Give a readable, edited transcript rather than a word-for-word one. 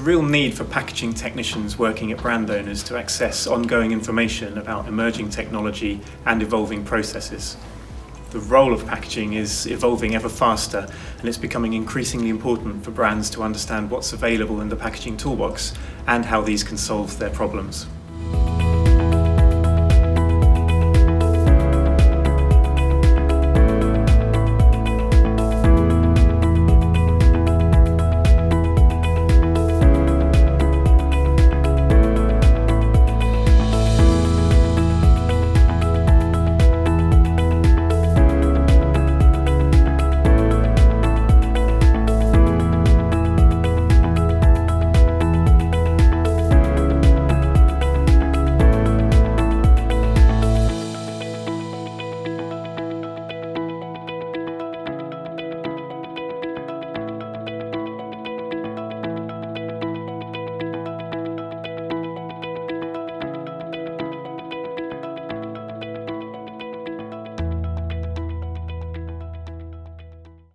real need for packaging technicians working at brand owners to access ongoing information about emerging technology and evolving processes. The role of packaging is evolving ever faster, and it's becoming increasingly important for brands to understand what's available in the packaging toolbox and how these can solve their problems.